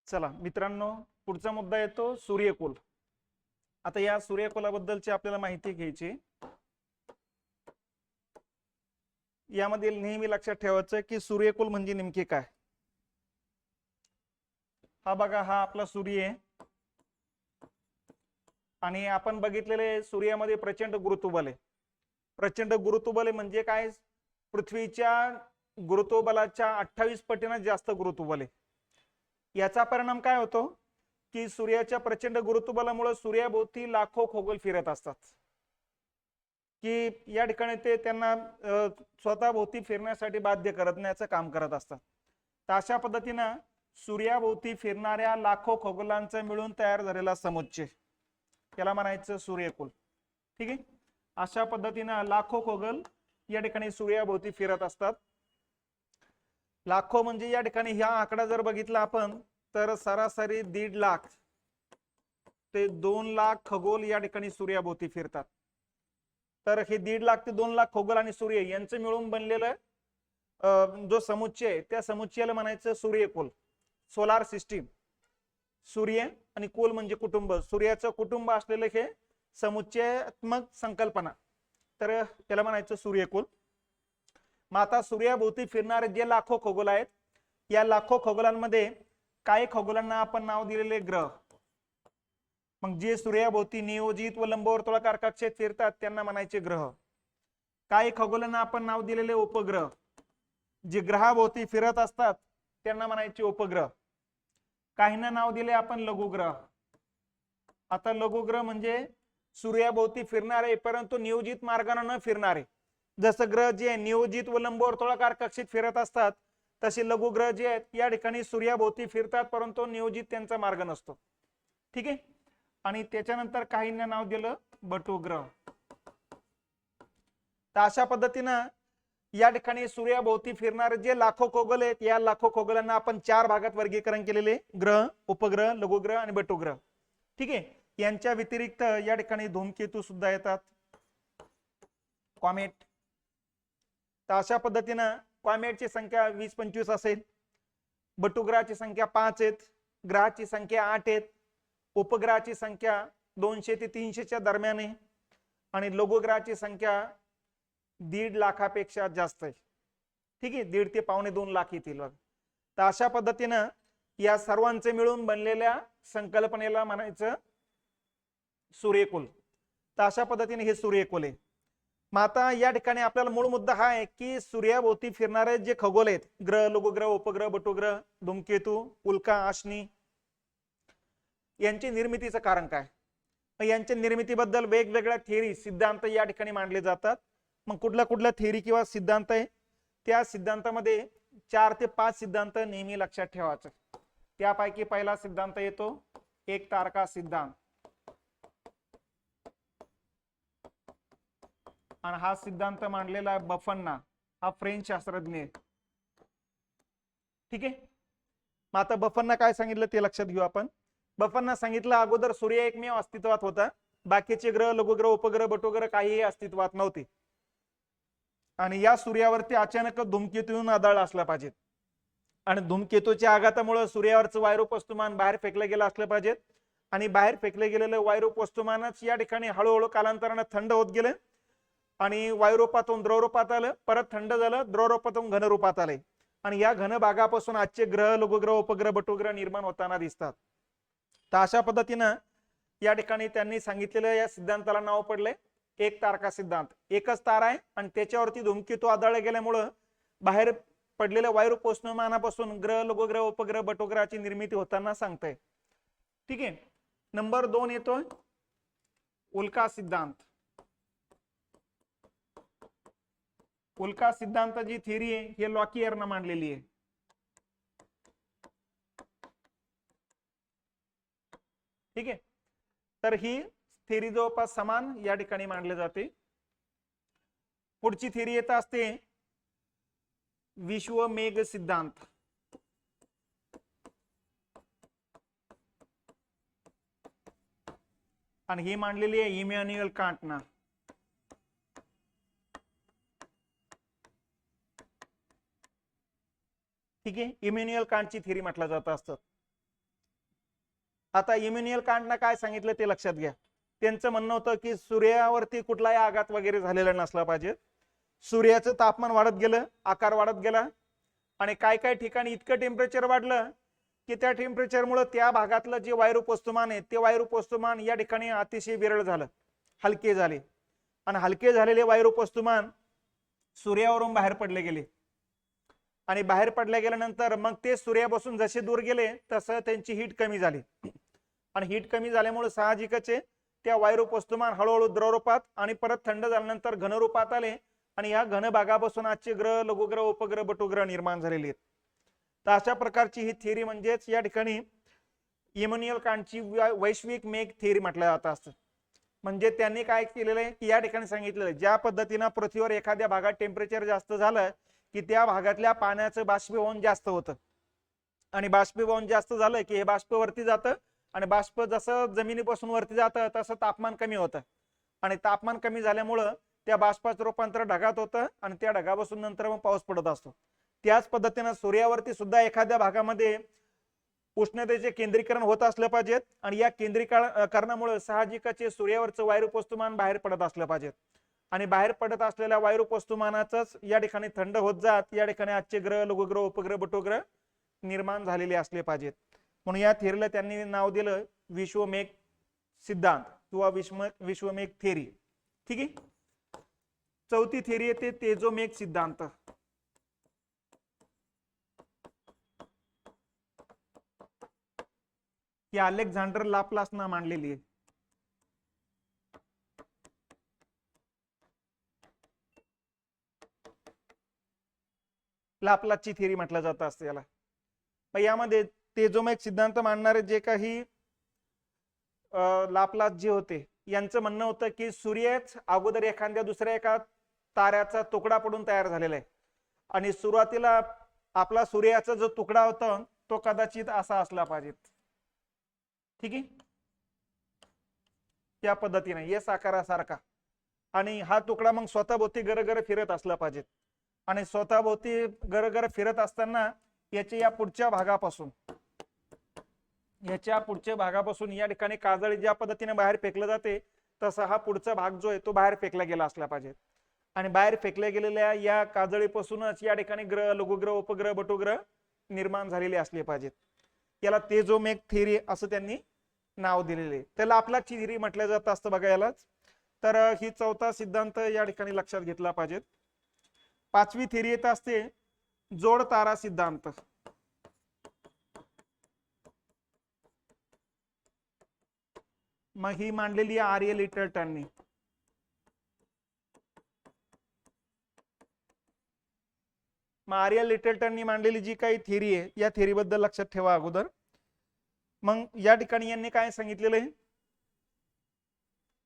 चला मित्रांनो, पुढचा मुद्दा येतो सूर्यकुल. आता या सूर्यकुलाबद्दलची आपल्याला माहिती घ्यायची. यामध्ये नेहमी लक्षात ठेवायचं की सूर्यकुल म्हणजे नेमके काय. हा बघा, हा आपला सूर्य आहे आणि आपण बघितलेले सूर्यामध्ये प्रचंड गुरुत्वबल आहे. प्रचंड गुरुत्वबल म्हणजे काय? पृथ्वीच्या गुरुत्वबलाच्या 28 पटीने जास्त गुरुत्वबल आहे. याचा परिणाम काय होतो की सूर्याच्या प्रचंड गुरुत्वबलामुळे सूर्याभोवती लाखो खगोल फिरत असतात की या ठिकाणी ते त्यांना स्वतःभोवती फिरण्यासाठी बाध्य करण्याचं काम करत असतात. तर अशा पद्धतीनं सूर्याभोवती फिरणाऱ्या लाखो खगोलांचा मिळून तयार झालेला समुच्चय त्याला म्हणायचं सूर्यकुल. ठीक आहे. अशा पद्धतीनं लाखो खगोल या ठिकाणी सूर्याभोवती फिरत असतात. लाखो म्हणजे या ठिकाणी हा आकडा जर बघितला आपण तर सरासरी 1.5 लाख ते 2 लाख खगोल या ठिकाणी सूर्याभोवती फिरतात. तर हे 1.5 लाख ते 2 लाख खगोल आणि सूर्य यांचं मिळून बनलेलं जो समुच्चय त्या समुच्चयाला म्हणायचं सूर्यकुल, सोलार सिस्टीम. सूर्य आणि कुल म्हणजे कुटुंब, सूर्याचं कुटुंब असलेलं हे समुच्चयात्मक संकल्पना, तर त्याला म्हणायचं सूर्यकुल. मग आता सूर्याभोवती फिरणारे जे लाखो खगोल आहेत, या लाखो खगोलांमध्ये काही खगोलांना आपण नाव दिलेले ग्रह. मग जे सूर्याभोवती नियोजित व लंबवर्तुळाकार कक्षेत फिरतात त्यांना म्हणायचे ग्रह. काही खगोलांना आपण नाव दिलेले उपग्रह, जे ग्रहाभोवती फिरत असतात त्यांना म्हणायचे उपग्रह. काहींना नाव दिले आपण लघुग्रह. आता लघुग्रह म्हणजे सूर्याभोवती फिरणारे परंतु नियोजित मार्गाने न फिरणारे. जसं ग्रह जे नियोजित व लंबवर्तुळाकार कक्षेत फिरत असतात तसे लघुग्रह जे आहेत या ठिकाणी सूर्याभोवती फिरतात परंतु नियोजित त्यांचा मार्ग नसतो. ठीक आहे. आणि त्याच्यानंतर काहींना नाव दिलं बटुग्रह. तर अशा पद्धतीनं या ठिकाणी सूर्याभोवती फिरणारे जे लाखो खगोल आहेत या लाखो खगोलांना आपण 4 भागात वर्गीकरण केलेले: ग्रह, उपग्रह, लघुग्रह आणि बटुग्रह. ठीक आहे. यांच्या व्यतिरिक्त या ठिकाणी धूमकेतू सुद्धा येतात, कॉमेट. तर अशा पद्धतीनं कॉमेटची संख्या 20-25 असेल, बटुग्रहाची संख्या 5 आहेत, ग्रहाची संख्या 8 आहेत, उपग्रहाची संख्या 200 ते 300च्या दरम्यान आहे आणि लघुग्रहाची संख्या 1.5 लाखापेक्षा जास्त आहे. ठीक आहे. 1.5 ते 1.25 लाख येतील. तर अशा पद्धतीनं या सर्वांचे मिळून बनलेल्या संकल्पनेला म्हणायचं सूर्यकुल. तर अशा पद्धतीने हे सूर्यकुल आहे. मग आता या ठिकाणी आपल्याला मूळ मुद्दा हा आहे की सूर्याभोवती फिरणारे जे खगोल आहेत, ग्रह, लघुग्रह, उपग्रह, बटुग्रह, धूमकेतू, उल्का, अश्नी, यांची निर्मितीचं कारण काय. यांच्या निर्मितीबद्दल वेगवेगळ्या थिअरी, सिद्धांत या ठिकाणी मांडले जातात. मग कुठल्या कुठल्या थिअरी किंवा सिद्धांत आहे, त्या सिद्धांतामध्ये 4 ते 5 सिद्धांत नेहमी लक्षात ठेवायचं. त्यापैकी पहिला सिद्धांत येतो एक तारका सिद्धांत. आणि हा सिद्धांत मांडलेला आहे बफन्ना, हा फ्रेंच शास्त्रज्ञ. ठीक आहे. मग आता बफन्ना काय सांगितलं ते लक्षात घेऊ आपण. बफन्ना सांगितलं अगोदर सूर्य एकमेव अस्तित्वात होता, बाकीचे ग्रह, लघुग्रह, उपग्रह, बटुग्रह काहीही अस्तित्वात नव्हते. आणि या सूर्यावरती अचानक धूमकेतू येऊन आदळला असला पाहिजे आणि धूमकेतूच्या आघातामुळे सूर्यावरचं वायरूप वस्तुमान बाहेर फेकलं गेलं असलं पाहिजे आणि बाहेर फेकले गेलेलं वायरूप वस्तुमानच या ठिकाणी हळूहळू कालांतराने थंड होत गेलं आणि वायुरूपातून द्रवरूपात आलं, परत थंड झालं, द्रवरूपातून घनरूपात आले आणि या घन भागापासून आजचे ग्रह, लघुग्रह, उपग्रह, बटुग्रह निर्माण होताना दिसतात. तर अशा पद्धतीनं या ठिकाणी त्यांनी सांगितलेल्या या सिद्धांताला नाव पडले एक तारका सिद्धांत. एकच तारा आहे आणि त्याच्यावरती धूमकेतू आदळले गेल्यामुळं बाहेर पडलेल्या वायुरूप वस्तुमानापासून ग्रह, लघुग्रह, उपग्रह, बटुग्रहाची निर्मिती होताना सांगताय. ठीक आहे. नंबर 2 येतोय उल्का सिद्धांत. उल्का सिद्धांत जी थिअरी आहे हे लॉकियरनं मांडलेली आहे. ठीक आहे. तर ही थिअरी जवळपास समान या ठिकाणी मांडले जाते. पुढची थिअरी येत असते विश्व मेघ सिद्धांत. आणि ही मांडलेली आहे इमॅन्युअल कांटनं. ठीक आहे. इमॅन्युअल कांटची थिअरी म्हटलं जात असतं. आता इमॅन्युअल कांटनं काय सांगितलं ते लक्षात घ्या. त्यांचं म्हणणं होतं की सूर्यावरती कुठलाही आघात वगैरे झालेला नसला पाहिजे. सूर्याचं तापमान वाढत गेलं, आकार वाढत गेला आणि काय काय ठिकाणी इतकं टेम्परेचर वाढलं की त्या टेम्परेचरमुळे त्या भागातलं जे वायुरूप वस्तुमान आहे ते वायुरूप वस्तुमान या ठिकाणी अतिशय विरळ झालं, हलके झाले आणि हलके झालेले वायुरूप वस्तुमान सूर्यावरून बाहेर पडले गेले आणि बाहेर पडल्या गेल्यानंतर मग ते सूर्यापासून जसे दूर गेले तसं त्यांची हीट कमी झाली आणि हीट कमी झाल्यामुळे साहजिकच त्या वायुरूप वस्तुमान हळूहळू द्रवरूपात आणि परत थंड झाल्यानंतर घनरूपात आले आणि या घन भागापासून आजचे ग्रह, लघुग्रह, उपग्रह, बटुग्रह निर्माण झालेले आहेत. तर अशा प्रकारची ही थिअरी म्हणजेच या ठिकाणी इमॅन्युअल कांटची वैश्विक मेघ थिअरी म्हटलं जात असतं. म्हणजे त्यांनी काय केलेलं आहे की या ठिकाणी सांगितलेलं ज्या पद्धतीनं पृथ्वीवर एखाद्या भागात टेम्परेचर जास्त झालं की त्या भागातल्या पाण्याचं बाष्पीभवन जास्त होतं आणि बाष्पीभवन जास्त झालं की हे बाष्प वरती जातं आणि बाष्प जसं जमिनीपासून वरती जातं तसं तापमान कमी होतं आणि तापमान कमी झाल्यामुळं त्या बाष्पाचं रूपांतर ढगात होतं आणि त्या ढगापासून नंतर मग पाऊस पडत असतो. त्याच पद्धतीनं सूर्यावरती सुद्धा एखाद्या भागामध्ये उष्णतेचे केंद्रीकरण होत असलं पाहिजे आणि या केंद्रीकरणामुळे साहजिकच सूर्यावरचं वायुरूप वस्तुमान बाहेर पडत असलं पाहिजे आणि बाहेर पडत असलेल्या वायुरूप वस्तुमानाच या ठिकाणी थंड होत जात या ठिकाणी आजचे ग्रह, लघुग्रह, उपग्रह, बटुग्रह निर्माण झालेले असले पाहिजेत. म्हणून या थिअरीला त्यांनी नाव दिलं विश्वमेघ सिद्धांत किंवा विश्वमेघ थिअरी. ठीक आहे. चौथी थिअरी येते तेजोमेघ सिद्धांत. ही अलेक्झांडर लाप्लासनं मांडलेली आहे. लाप्लासची थिअरी म्हटलं जातं असतं याला. यामध्ये तेजोमेघ सिद्धांत मांडणारे जे काही लाप्लास जे होते यांचं म्हणणं होतं की सूर्यच अगोदर एखाद्या दुसऱ्या एका ताऱ्याचा तुकडा पडून तयार झालेला आहे आणि सुरुवातीला आपला सूर्याचा जो तुकडा होता तो कदाचित असा असला पाहिजे. ठीक आहे. या पद्धतीने एस आकारासारखा आणि हा तुकडा मग स्वतःभोवती गरगर फिरत असला पाहिजे आणि स्वतःभोवती गरगर फिरत असताना याच्या या पुढच्या भागापासून या ठिकाणी काजळी ज्या पद्धतीने बाहेर फेकलं जाते तसा हा पुढचा भाग जो आहे तो बाहेर फेकला गेला असला पाहिजे आणि बाहेर फेकल्या गेलेल्या या काजळीपासूनच या ठिकाणी ग्रह, लघुग्रह, उपग्रह, बटुग्रह निर्माण झालेले असले पाहिजेत. याला तेजोमेघ थिअरी असं त्यांनी नाव दिलेले. त्याला लाप्लासची थिअरी म्हटलं जात असतं बघा यालाच. तर ही चौथा सिद्धांत या ठिकाणी लक्षात घेतला पाहिजे. पाचवी थिअरी येत असते जोड तारा सिद्धांत. मग ही मांडलेली आहे आर्य लिटलटननी. मग आर्य लिटलटननी मांडलेली जी काही थिअरी आहे या थिअरी बद्दल लक्षात ठेवा अगोदर. मग या ठिकाणी यांनी काय सांगितलेलं आहे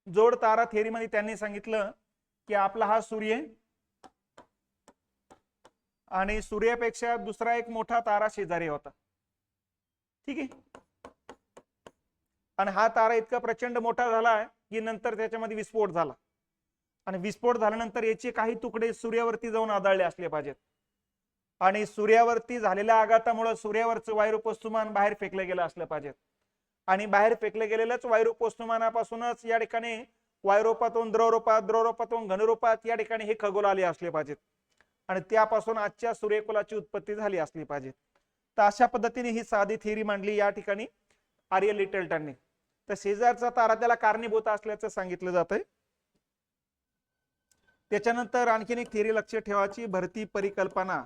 जोड तारा थिअरी मध्ये त्यांनी सांगितलं की आपला हा सूर्य आणि सूर्यापेक्षा दुसरा एक मोठा तारा शेजारी होता. ठीक आहे. आणि हा तारा इतका प्रचंड मोठा झाला की नंतर त्याच्यामध्ये विस्फोट झाला आणि विस्फोट झाल्यानंतर याचे काही तुकडे सूर्यावरती जाऊन आदळले असले पाहिजेत आणि सूर्यावरती झालेल्या आघातामुळे सूर्यावरचं वायुरूप वस्तुमान बाहेर फेकलं गेलं असलं पाहिजे आणि बाहेर फेकलं गेलेलंच वायुरूप वस्तुमानापासूनच या ठिकाणी वायुरूपातून द्रवरूपात, द्रवरूपातून घनरूपात या ठिकाणी हे खगोल आले असले पाहिजेत आणि त्यापासून आजच्या सूर्यकुलाची उत्पत्ती झाली असली पाहिजे. तर अशा पद्धतीने ही साधी थिअरी मांडली या ठिकाणी आर्य लिटलटनने. तर शेजारचा तारा त्याला कारणीभूत असल्याचं सांगितलं जातंय. त्याच्यानंतर आणखीन एक थिअरी लक्ष ठेवायची भरती परिकल्पना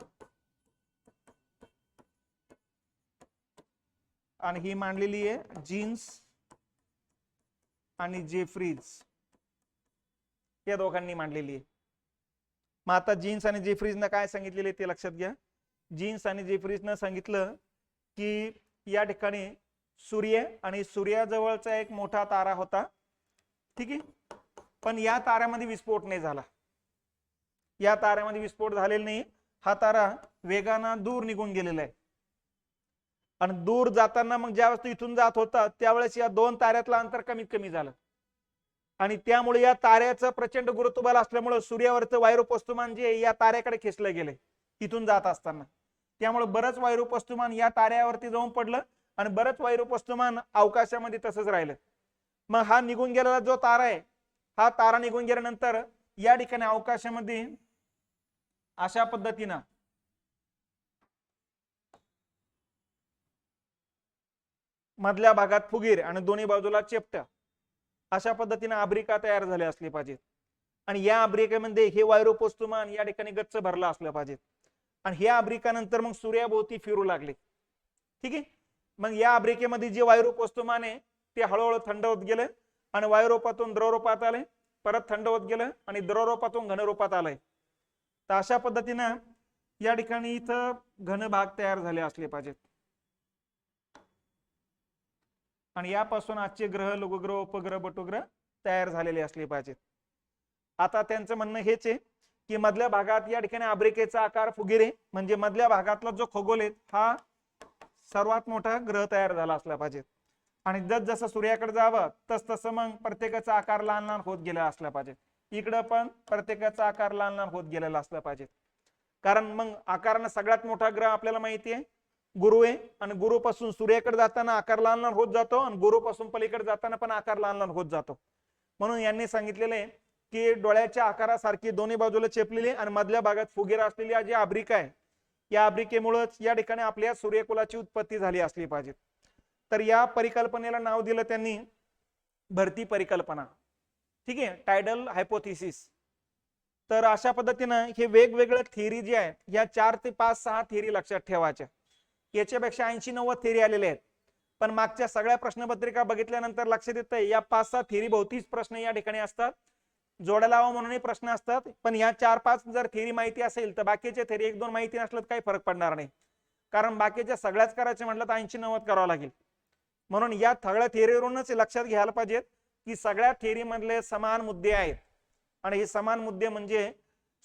आणि ही मांडलेली आहे जीन्स आणि जेफ्रीज या दोघांनी मांडलेली आहे. मग आता जीन्स आणि जेफ्रीजनं काय सांगितलेले ते लक्षात घ्या. जीन्स आणि जेफ्रीजनं सांगितलं की या ठिकाणी सूर्य आणि सूर्याजवळचा एक मोठा तारा होता. ठीक आहे. पण या ताऱ्यामध्ये विस्फोट नाही झाला. या ताऱ्यामध्ये विस्फोट झालेला नाही. हा तारा वेगानं दूर निघून गेलेला आहे आणि दूर जाताना मग ज्यावेळेस इथून जात होता त्यावेळेस या दोन ताऱ्यातलं अंतर कमीत कमी झालं आणि त्यामुळे या ताऱ्याचं प्रचंड गुरुत्वबल असल्यामुळे सूर्यावरचं वायुरूप वस्तुमान जे या ताऱ्याकडे खेचलं गेले इथून जात असताना. त्यामुळे बरंच वायुरूप वस्तुमान या ताऱ्यावरती जाऊन पडलं आणि बरंच वैरूप वस्तुमान अवकाशामध्ये तसंच राहिलं. मग हा निघून गेलेला जो तारा आहे, हा तारा निघून गेल्यानंतर या ठिकाणी अवकाशामध्ये अशा पद्धतीनं मधल्या भागात फुगीर आणि दोन्ही बाजूला चेपट्या अशा पद्धतीने अब्रिका तयार झाल्या असली पाहिजेत. आणि या अब्रिकेमध्ये हे वैरूप वस्तुमान या ठिकाणी गच्च भरला असलं पाहिजे. आणि ह्या अब्रिकानंतर मग सूर्याभोवती फिरू लागले. ठीक आहे. मग या अब्रिकेमध्ये जे वैरूप वस्तुमान आहे ते हळूहळू थंड होत गेले आणि वायुरूपातून द्रवरूपात आले, परत थंड होत गेलं आणि द्रवरूपातून घनरूपात आलंय. तर अशा पद्धतीनं या ठिकाणी इथं घन भाग तयार झाले असले पाहिजेत. आणि यापासून आजचे ग्रह, लघुग्रह, उपग्रह, बटुग्रह तयार झालेले असले पाहिजेत. आता त्यांचं म्हणणं हेच आहे की मधल्या भागात या ठिकाणी अब्रिकेचा आकार फुगिरे म्हणजे मधल्या भागातला जो खगोल आहे हा सर्वात मोठा ग्रह तयार झाला असला पाहिजे. आणि जसं सूर्याकडे जावं तसं मग प्रत्येकाचा आकार लहान लहान होत गेला असला पाहिजे. इकडं पण प्रत्येकाचा आकार लहान लहान होत गेलेला असला पाहिजे. कारण मग आकारानं सगळ्यात मोठा ग्रह आपल्याला माहिती आहे गुरु आहे. आणि गुरुपासून सूर्याकडे जाताना आकार लहान लहान होत जातो आणि गुरुपासून पलीकडे जाताना पण आकार लहान लहान होत जातो. म्हणून यांनी सांगितलेलं आहे की डोळ्याच्या आकारासारखी दोन्ही बाजूला चेपलेली आणि मधल्या भागात फुगीर असलेली जी अब्रिका आहे या अब्रिकेमुळेच या ठिकाणी आपल्या सूर्यकुलाची उत्पत्ती झाली असली पाहिजे. तर या परिकल्पनेला नाव दिलं त्यांनी भरती परिकल्पना. ठीक आहे, टायडल हायपोथिसिस. तर अशा पद्धतीनं हे वेगवेगळे थिअरी जे आहेत या 4 ते 5 6 थिअरी लक्षात ठेवायच्या. याच्यापेक्षा 80-90 थिअरी आलेले आहेत. पण मागच्या सगळ्या प्रश्नपत्रिका बघितल्यानंतर लक्षात येतं या 5-6 थिअरी भोवतीच प्रश्न या ठिकाणी असतात. जोड्या लावा म्हणूनही प्रश्न असतात. पण या 4-5 जर थिअरी माहिती असेल तर बाकीच्या थिअरी 1-2 माहिती नसलं तर काही फरक पडणार नाही. कारण बाकीच्या सगळ्याच करायचे म्हटलं तर 80-90 करावं लागेल. म्हणून या सगळ्या थिअरीवरूनच लक्षात घ्यायला पाहिजे की सगळ्या थिअरी मधले समान मुद्दे आहेत. आणि हे समान मुद्दे म्हणजे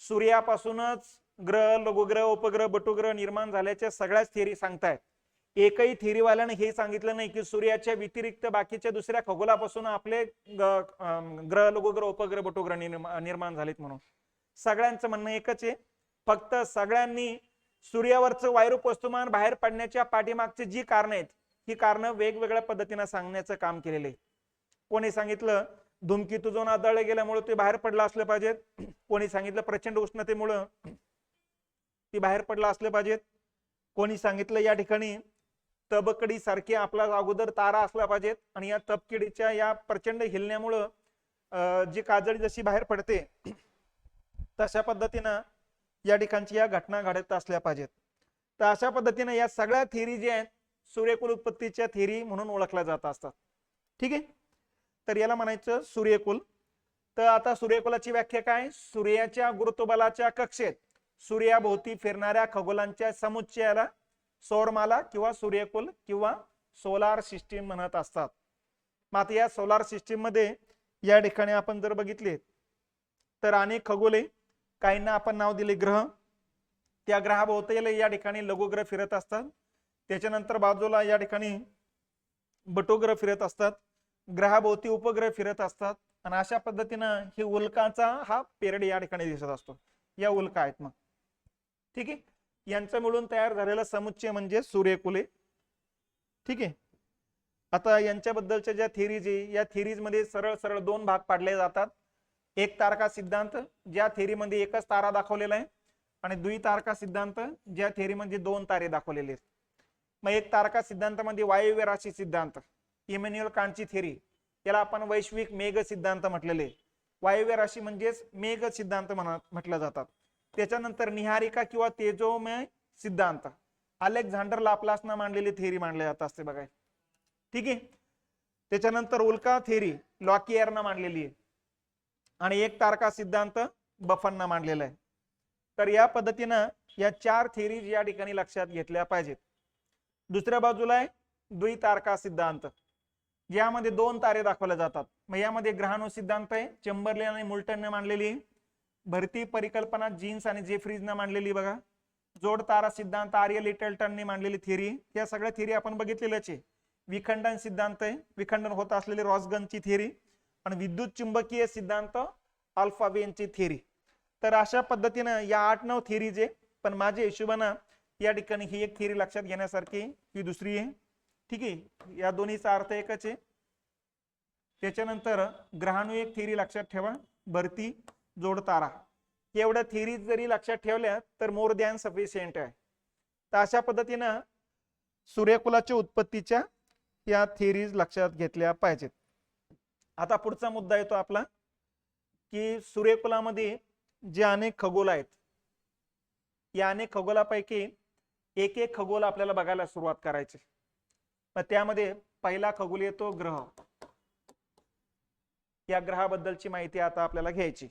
सूर्यापासूनच ग्रह, लघुग्रह, उपग्रह, बटुग्रह निर्माण झाल्याच्या सगळ्याच थिअरी सांगतायत. एकही थिअरीवाल्याने हे सांगितलं नाही की सूर्याच्या व्यतिरिक्त बाकीच्या दुसऱ्या खगोलापासून आपले ग्रह, लघुग्रह, उपग्रह, बटुग्रह निर्माण झालेत म्हणून. सगळ्यांचं म्हणणं एकच आहे, फक्त सगळ्यांनी सूर्यावरचं वैरूप वस्तुमान बाहेर पडण्याच्या पाठीमागची जी कारण आहेत ही कारणं वेगवेगळ्या पद्धतीने सांगण्याचं काम केलेलं आहे. कोणी सांगितलं धूमकेतू जो आदळले गेल्यामुळे ते बाहेर पडला असलं पाहिजेत. कोणी सांगितलं प्रचंड उष्णतेमुळे ती बाहेर पडला असले पाहिजेत. कोणी सांगितलं या ठिकाणी तबकडी सारखी आपला अगोदर तारा असला पाहिजेत आणि या तबकडीच्या या प्रचंड हिलण्यामुळं जी काजळी जशी बाहेर पडते तशा पद्धतीनं या ठिकाणची या घटना घडत असल्या पाहिजेत. तर अशा पद्धतीने या सगळ्या थिअरी जे आहेत सूर्यकुल उत्पत्तीच्या थिअरी म्हणून ओळखल्या जात असतात. ठीक आहे. तर याला म्हणायचं सूर्यकुल. तर आता सूर्यकुलाची व्याख्या काय? सूर्याच्या गुरुत्वबलाच्या कक्षेत सूर्याभोवती फिरणाऱ्या खगोलांच्या समुच्चयाला सौरमाला किंवा सूर्यकुल किंवा सोलार सिस्टीम म्हणत असतात. मात्र या सोलार सिस्टीम मध्ये या ठिकाणी आपण जर बघितले तर अनेक खगोले, काहींना आपण नाव दिले ग्रह. त्या ग्रहाभोवती या ठिकाणी लघुग्रह फिरत असतात. त्याच्यानंतर बाजूला या ठिकाणी बटुग्रह फिरत असतात. ग्रहाभोवती उपग्रह फिरत असतात. आणि अशा पद्धतीनं ही उल्काचा हा पेरड या ठिकाणी दिसत असतो. या उल्का आहेत. मग ठीक आहे, यांचं मिळून तयार झालेला समुच्चय म्हणजे सूर्यकुले. ठीक आहे. आता यांच्याबद्दलच्या ज्या थिअरीज आहे या थिअरीज मध्ये सरळ सरळ 2 भाग पाडले जातात. एक तारका सिद्धांत ज्या थिअरीमध्ये एकच तारा दाखवलेला आहे आणि द्वितारका सिद्धांत ज्या थिअरीमध्ये 2 तारे दाखवलेले आहेत. मग एक तारका सिद्धांतामध्ये वायव्य राशी सिद्धांत, इमॅन्युअल कांटची थिअरी, याला आपण वैश्विक मेघ सिद्धांत म्हटलेले. वायव्य राशी म्हणजेच मेघ सिद्धांत म्हटलं जातात. त्याच्यानंतर निहारिका किंवा तेजोमय सिद्धांत अलेक्झांडर लाप्लासनं मांडलेली थिअरी मांडली जात असते बघा. ठीक आहे. त्याच्यानंतर उल्का थिअरी लॉकियरनं मांडलेली आहे आणि एक तारका सिद्धांत बफननं मांडलेला आहे. तर या पद्धतीनं या 4 थिअरीज या ठिकाणी लक्षात घेतल्या पाहिजेत. दुसऱ्या बाजूला आहे द्वितारका सिद्धांत, यामध्ये 2 तारे दाखवले जातात. मग यामध्ये ग्रहाणू सिद्धांत आहे, चेंबरलेन आणि मोल्टनने मांडलेली. भरती परिकल्पना जीन्स आणि जेफ्रीजने मांडलेली बघा. जोड तारा सिद्धांत आर्य लिटलटनने मांडलेली थिअरी. या सगळ्या थिअरी आपण बघितलेल्याच आहे. विखंडन सिद्धांत आहे, विखंडन होत असलेली रॉसगनची थिअरी. आणि विद्युत चुंबकीय सिद्धांत अल्फा वेनची थिअरी. तर अशा पद्धतीनं या 8-9 थिअरीज आहे. पण माझ्या हिशोबानं या ठिकाणी ही एक थिअरी लक्षात घेण्यासारखी, ही दुसरी आहे. ठीक आहे, या दोन्हीचा अर्थ एकच आहे. त्याच्यानंतर ग्रहाणुयोग थिअरी लक्षात ठेवा, भरती जोड तारा, एवढ्या थिअरी जरी लक्षात ठेवल्या तर मोर दॅन सफिशियंट आहे. तर अशा पद्धतीनं सूर्यकुलाच्या उत्पत्तीच्या या थिअरीज लक्षात घेतल्या पाहिजेत. आता पुढचा मुद्दा येतो आपला की सूर्यकुलामध्ये जे अनेक खगोल आहेत, या अनेक खगोलापैकी एक एक खगोल आपल्याला बघायला सुरुवात करायची. मग त्यामध्ये पहिला खगोल येतो ग्रह. या ग्रहाबद्दलची माहिती आता आपल्याला घ्यायची.